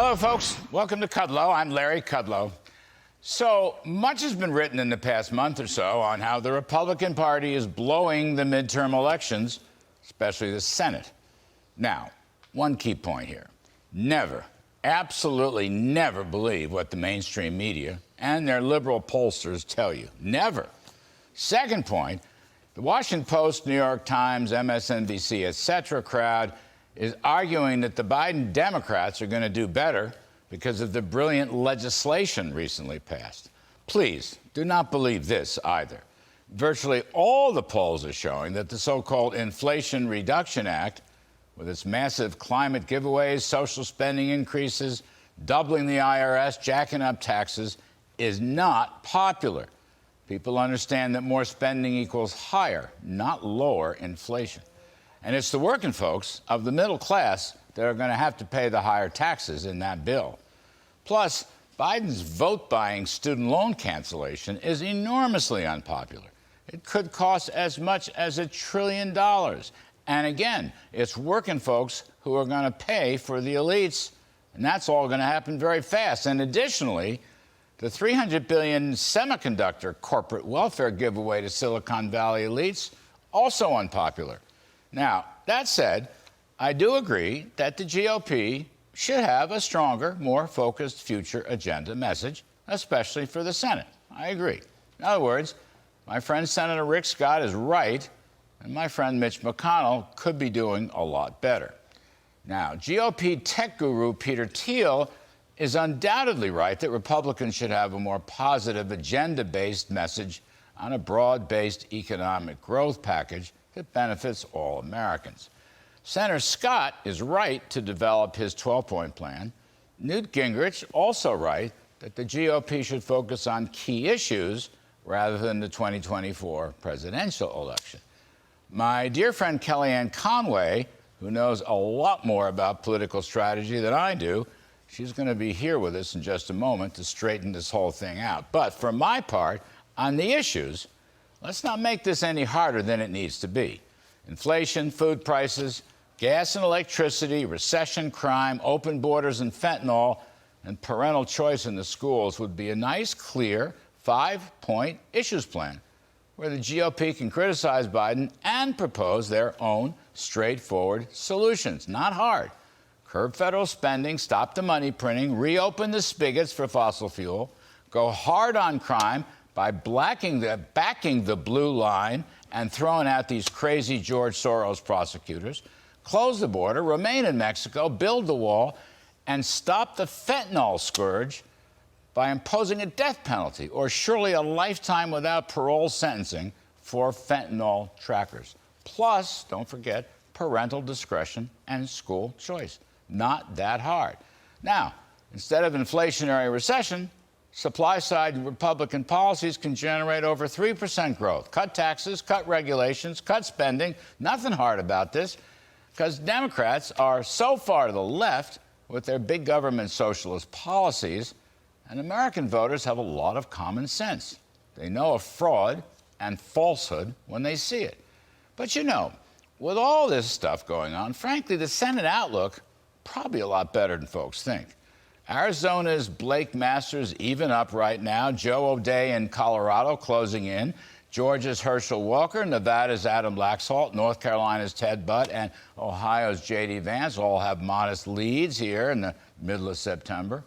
Hello, folks. Welcome to Kudlow. I'm Larry Kudlow. So much has been written in the past month or so on how the Republican Party is blowing the midterm elections, especially the Senate. Now, one key point here. Never, absolutely never believe what the mainstream media and their liberal pollsters tell you. Never. Second point, the Washington Post, New York Times, MSNBC, etc. crowd is arguing that the Biden Democrats are going to do better because of the brilliant legislation recently passed. Please do not believe this either. Virtually all the polls are showing that the so-called Inflation Reduction Act, with its massive climate giveaways, social spending increases, doubling the IRS, jacking up taxes, is not popular. People understand that more spending equals higher, not lower inflation. And it's the working folks of the middle class that are going to have to pay the higher taxes in that bill. Plus, Biden's vote-buying student loan cancellation is enormously unpopular. It could cost as much as $1 trillion. And again, it's working folks who are going to pay for the elites, and that's all going to happen very fast. And additionally, the $300 billion semiconductor corporate welfare giveaway to Silicon Valley elites, also unpopular. Now, that said, I do agree that the GOP should have a stronger, more focused future agenda message, especially for the Senate. I agree. In other words, my friend Senator Rick Scott is right, and my friend Mitch McConnell could be doing a lot better. Now, GOP tech guru Peter Thiel is undoubtedly right that Republicans should have a more positive agenda-based message on a broad-based economic growth package that benefits all Americans. Senator Scott is right to develop his 12-point plan. Newt Gingrich also right that the GOP should focus on key issues rather than the 2024 presidential election. My dear friend Kellyanne Conway, who knows a lot more about political strategy than I do, she's going to be here with us in just a moment to straighten this whole thing out. But for my part, on the issues, let's not make this any harder than it needs to be. Inflation, food prices, gas and electricity, recession, crime, open borders and fentanyl, and parental choice in the schools would be a nice, clear, 5-point issues plan where the GOP can criticize Biden and propose their own straightforward solutions. Not hard. Curb federal spending, stop the money printing, reopen the spigots for fossil fuel, go hard on crime by backing the blue line and throwing out these crazy George Soros prosecutors, close the border, remain in Mexico, build the wall, and stop the fentanyl scourge by imposing a death penalty or surely a lifetime without parole sentencing for fentanyl trackers. Plus, don't forget, parental discretion and school choice. Not that hard. Now, instead of inflationary recession, supply-side Republican policies can generate over 3% growth. Cut taxes, cut regulations, cut spending. Nothing hard about this, because Democrats are so far to the left with their big government socialist policies, and American voters have a lot of common sense. They know a fraud and falsehood when they see it. But you know, with all this stuff going on, frankly, the Senate outlook probably a lot better than folks think. Arizona's Blake Masters even up right now. Joe O'Dea in Colorado closing in. Georgia's Herschel Walker. Nevada's Adam Laxalt. North Carolina's Ted Budd. And Ohio's J.D. Vance all have modest leads here in the middle of September.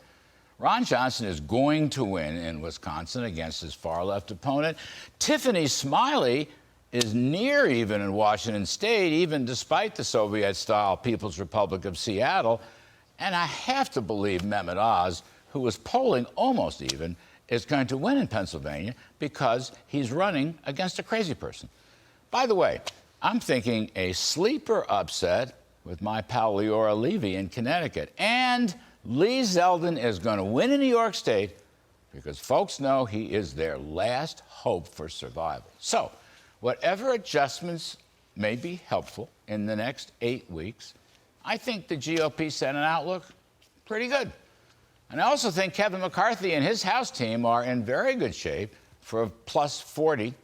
Ron Johnson is going to win in Wisconsin against his far-left opponent. Tiffany Smiley is near even in Washington State, even despite the Soviet-style People's Republic of Seattle. And I have to believe Mehmet Oz, who was polling almost even, is going to win in Pennsylvania because he's running against a crazy person. By the way, I'm thinking a sleeper upset with my pal Leora Levy in Connecticut. And Lee Zeldin is going to win in New York State because folks know he is their last hope for survival. So, whatever adjustments may be helpful in the next 8 weeks, I think the GOP Senate outlook pretty good. And I also think Kevin McCarthy and his House team are in very good shape for a plus 40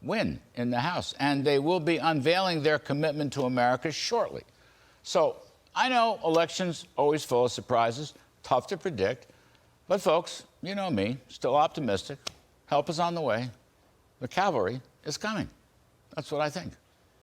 win in the House. And they will be unveiling their commitment to America shortly. So I know elections always full of surprises. tough to predict. But folks, you know me, still optimistic. Help is on the way. The cavalry is coming. That's what I think.